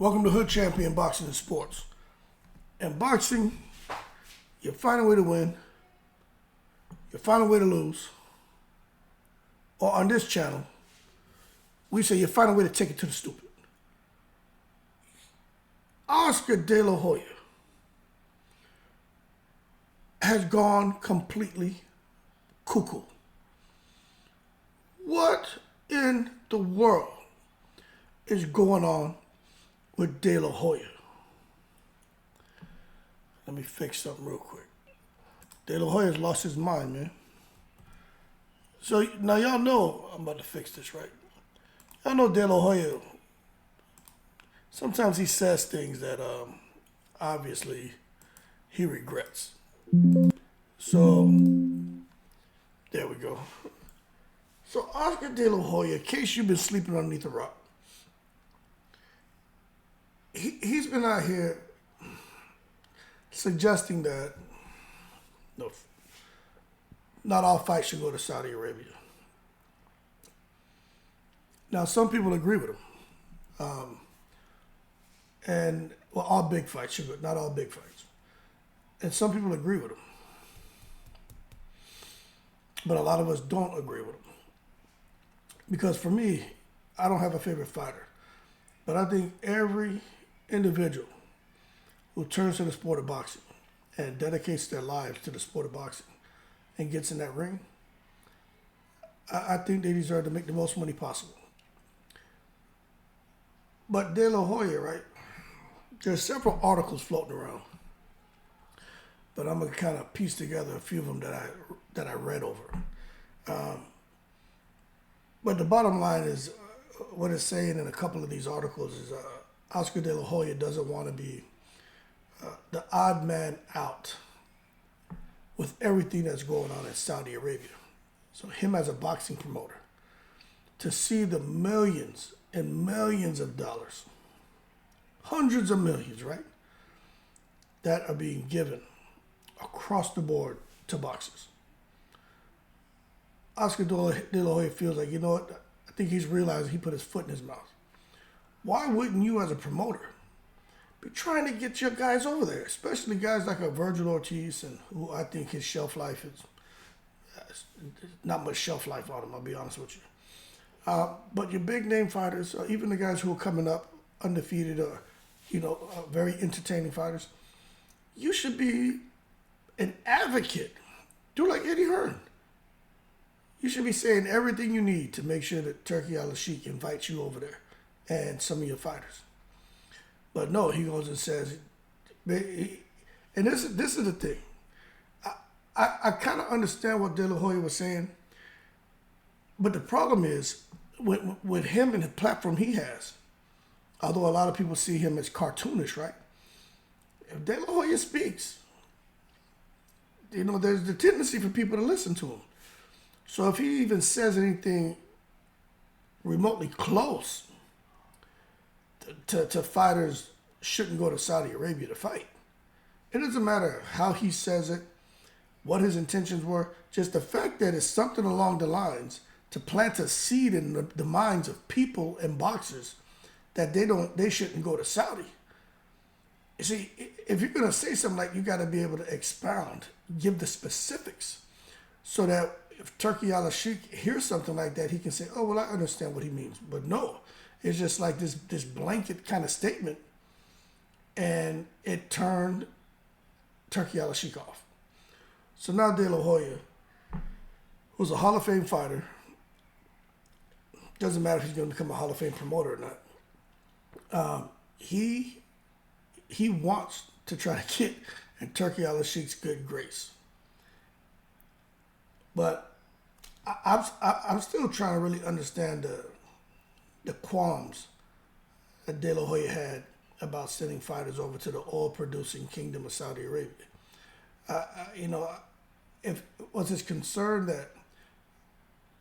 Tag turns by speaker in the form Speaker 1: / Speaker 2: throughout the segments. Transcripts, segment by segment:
Speaker 1: Welcome to Hood Champion Boxing and Sports. In boxing, you find a way to win, you find a way to lose, or on this channel, we say you find a way to take it to the stupid. Oscar De La Hoya has gone completely cuckoo. What in the world is going on with De La Hoya? Let me fix something real quick. De La Hoya's lost his mind, man. So now y'all know I'm about to fix this, right? Y'all know De La Hoya, sometimes he says things that obviously he regrets. So there we go. So Oscar De La Hoya, in case you've been sleeping underneath a rock, he's been out here suggesting that not all fights should go to Saudi Arabia. Now, some people agree with him. Well, all big fights should go, not all big fights. And some people agree with him. But a lot of us don't agree with him. Because for me, I don't have a favorite fighter. But I think every individual who turns to the sport of boxing and dedicates their lives to the sport of boxing and gets in that ring, I think they deserve to make the most money possible. But De La Hoya, right? There's several articles floating around, but I'm gonna kind of piece together a few of them that I read over. But the bottom line is, what it's saying in a couple of these articles is Oscar De La Hoya doesn't want to be the odd man out with everything that's going on in Saudi Arabia. So him as a boxing promoter, to see the millions and millions of dollars, hundreds of millions, right, that are being given across the board to boxers. Oscar De La Hoya feels like, you know what, I think he's realized he put his foot in his mouth. Why wouldn't you as a promoter be trying to get your guys over there, especially guys like a Virgil Ortiz, and who I think his shelf life is not much shelf life on him, I'll be honest with you. But your big name fighters, even the guys who are coming up undefeated or, very entertaining fighters, you should be an advocate. Do like Eddie Hearn. You should be saying everything you need to make sure that Turki Alalshikh invites you over there and some of your fighters. But no, he goes and says, and this is the thing. I kind of understand what De La Hoya was saying, but the problem is with him and the platform he has, although a lot of people see him as cartoonish, right? If De La Hoya speaks, there's the tendency for people to listen to him. So if he even says anything remotely close to fighters shouldn't go to Saudi Arabia to fight, it doesn't matter how he says it, what his intentions were, just the fact that it's something along the lines to plant a seed in the minds of people and boxers that they shouldn't go to Saudi. You see, if you're going to say something like, you got to be able to expound, give the specifics, so that if Turki Alalshikh hears something like that, he can say, oh, well, I understand what he means. But no, it's just like this blanket kind of statement, and it turned Turki Alalshikh off. So now De La Hoya, who's a Hall of Fame fighter, doesn't matter if he's going to become a Hall of Fame promoter or not, he wants to try to get in Turki Alalshikh's good grace. But I'm still trying to really understand the qualms that De La Hoya had about sending fighters over to the oil-producing kingdom of Saudi Arabia. If was his concern that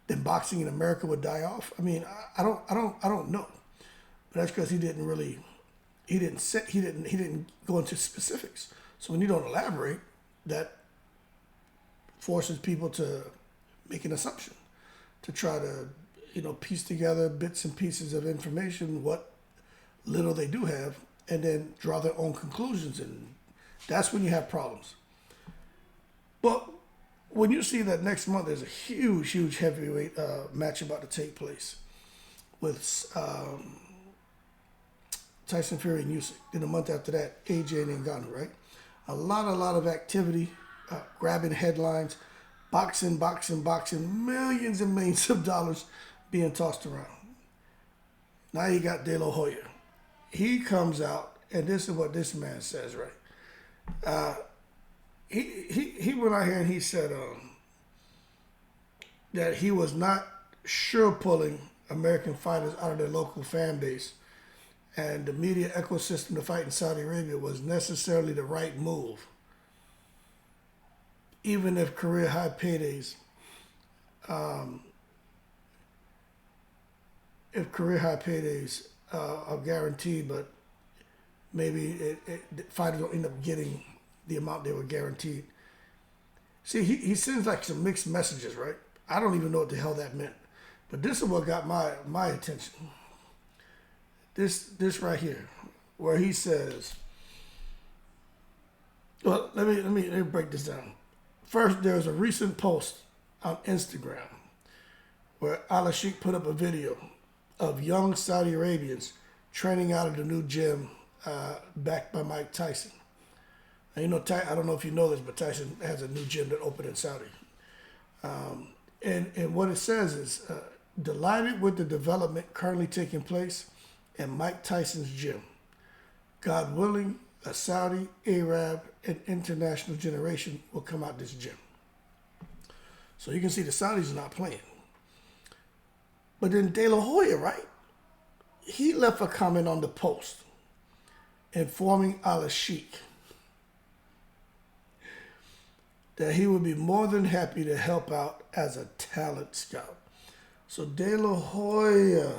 Speaker 1: then boxing in America would die off? I mean, I don't know, but that's because he didn't go into specifics. So when you don't elaborate, that forces people to make an assumption, to try to piece together bits and pieces of information, what little they do have and then draw their own conclusions. And that's when you have problems. But when you see that next month there's a huge heavyweight match about to take place with Tyson Fury and Usyk. Then a month after that, AJ and Ngannou, right? A lot of activity, grabbing headlines, boxing, millions and millions of dollars being tossed around. Now you got De La Hoya. He comes out, and this is what this man says, right? He went out here and he said that he was not sure pulling American fighters out of their local fan base, and the media ecosystem to fight in Saudi Arabia was necessarily the right move, even if career high paydays are guaranteed, but maybe fighters don't end up getting the amount they were guaranteed. See, he sends like some mixed messages, right? I don't even know what the hell that meant. But this is what got my attention. This right here, where he says, well, let me break this down. First, there's a recent post on Instagram where Alalshikh put up a video of young Saudi Arabians training out of the new gym backed by Mike Tyson. Now, you know, I don't know if you know this, but Tyson has a new gym that opened in Saudi. And what it says is, delighted with the development currently taking place in Mike Tyson's gym. God willing, a Saudi, Arab, and international generation will come out this gym. So you can see the Saudis are not playing. But then De La Hoya, right? He left a comment on the post informing Alalshikh that he would be more than happy to help out as a talent scout. So De La Hoya,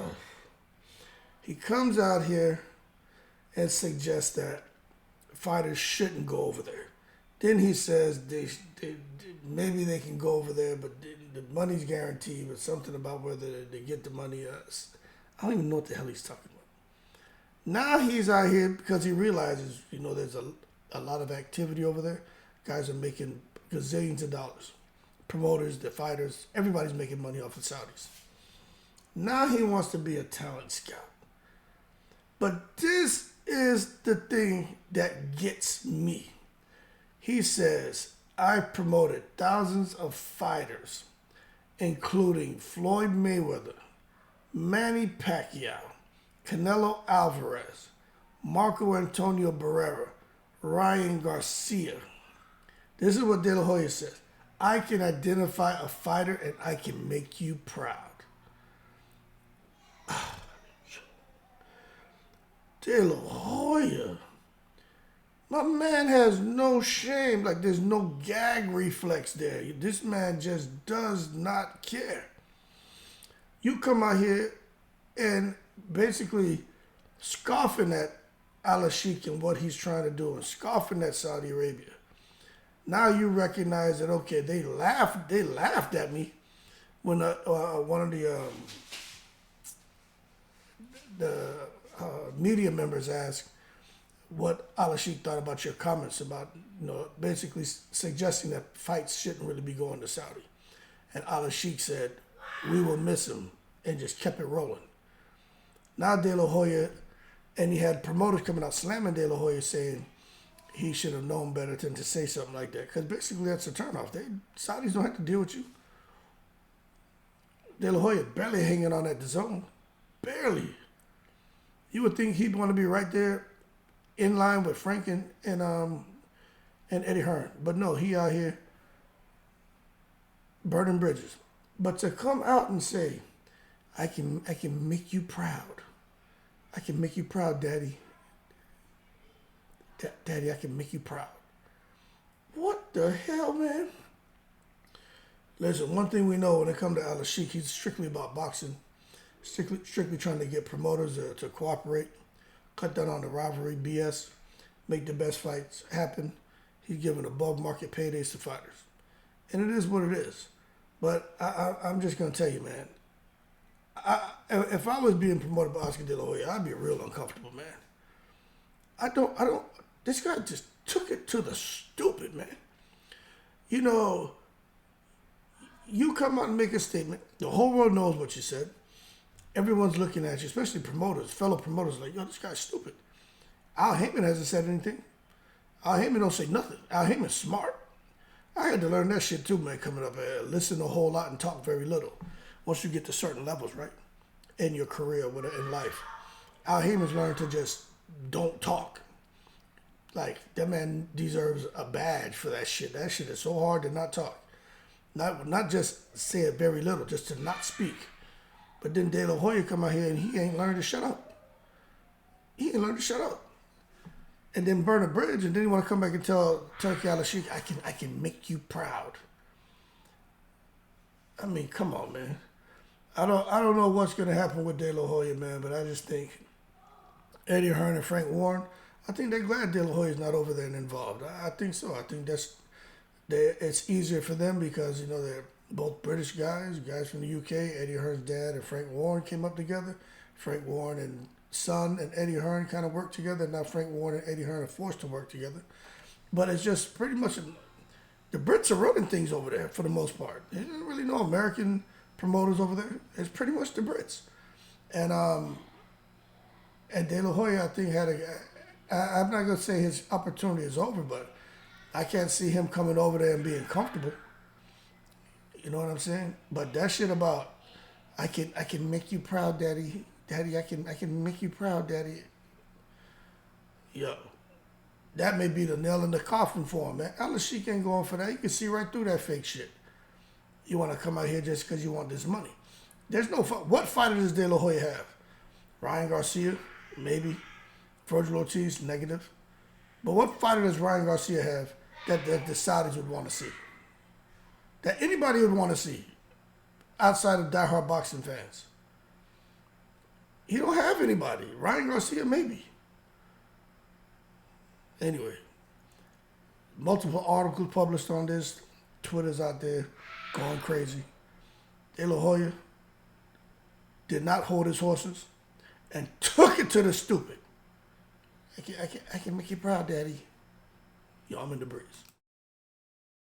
Speaker 1: he comes out here and suggests that fighters shouldn't go over there. Then he says maybe they can go over there, but the money's guaranteed, but something about whether they get the money. I don't even know what the hell he's talking about. Now he's out here because he realizes, you know, there's a lot of activity over there. Guys are making gazillions of dollars. Promoters, the fighters, everybody's making money off of Saudis. Now he wants to be a talent scout. But this is the thing that gets me. He says, I promoted thousands of fighters, including Floyd Mayweather, Manny Pacquiao, Canelo Alvarez, Marco Antonio Barrera, Ryan Garcia. This is what De La Hoya says. I can identify a fighter and I can make you proud. De La Hoya. My man has no shame. Like, there's no gag reflex there. This man just does not care. You come out here and basically scoffing at Alalshikh and what he's trying to do and scoffing at Saudi Arabia. Now you recognize that, okay, they laughed at me when one of the media members asked what Alalshikh thought about your comments about, you know, basically suggesting that fights shouldn't really be going to Saudi. And Alalshikh said, we will miss him, and just kept it rolling. Now De La Hoya, and he had promoters coming out slamming De La Hoya saying he should have known better than to say something like that. Because basically that's a turnoff. Saudis don't have to deal with you. De La Hoya barely hanging on at the zone. Barely. You would think he'd want to be right there in line with Frank and Eddie Hearn. But no, he out here burning bridges. But to come out and say, I can make you proud. I can make you proud, Daddy. Daddy, I can make you proud. What the hell, man? Listen, one thing we know when it comes to Alalshikh, he's strictly about boxing. Strictly trying to get promoters to cooperate, cut down on the rivalry BS, make the best fights happen. He's giving above market paydays to fighters. And it is what it is. But I'm just going to tell you, man, If I was being promoted by Oscar De La Hoya, I'd be real uncomfortable, man. I don't. This guy just took it to the stupid, man. You know, you come out and make a statement. The whole world knows what you said. Everyone's looking at you, especially promoters, fellow promoters, like, yo, this guy's stupid. Al Heyman hasn't said anything. Al Heyman don't say nothing. Al Heyman's smart. I had to learn that shit too, man, coming up here. Listen a whole lot and talk very little. Once you get to certain levels, right? In your career, in life. Al Heyman's learned to just don't talk. Like, that man deserves a badge for that shit. That shit is so hard to not talk. Not just say it very little, just to not speak. But then De La Hoya come out here and he ain't learned to shut up. He ain't learned to shut up. And then burn a bridge, and then you want to come back and tell Turki Alalshikh, I can make you proud. I mean, come on, man. I don't know what's gonna happen with De La Hoya, man, but I just think Eddie Hearn and Frank Warren, I think they're glad De La Hoya's not over there and involved. I think so. I think it's easier for them because, you know, they're both British guys from the UK. Eddie Hearn's dad and Frank Warren came up together. Frank Warren and son and Eddie Hearn kind of worked together. Now Frank Warren and Eddie Hearn are forced to work together. But it's just pretty much the Brits are running things over there for the most part. There's really no American promoters over there. It's pretty much the Brits. And De La Hoya, I think, I'm not going to say his opportunity is over, but I can't see him coming over there and being comfortable. You know what I'm saying? But that shit about I can make you proud, Daddy. Daddy, I can make you proud, Daddy. Yo, that may be the nail in the coffin for him, man. Alalshikh ain't going for that. You can see right through that fake shit. You want to come out here just because you want this money. There's no what fighter does De La Hoya have? Ryan Garcia, maybe. Virgil Ortiz, negative. But what fighter does Ryan Garcia have that the Saudis would want to see? That anybody would want to see outside of diehard boxing fans? He don't have anybody. Ryan Garcia, maybe. Anyway, multiple articles published on this. Twitter's out there going crazy. De La Hoya did not hold his horses and took it to the stupid. I can make you proud, Daddy. Yo, I'm in the breeze.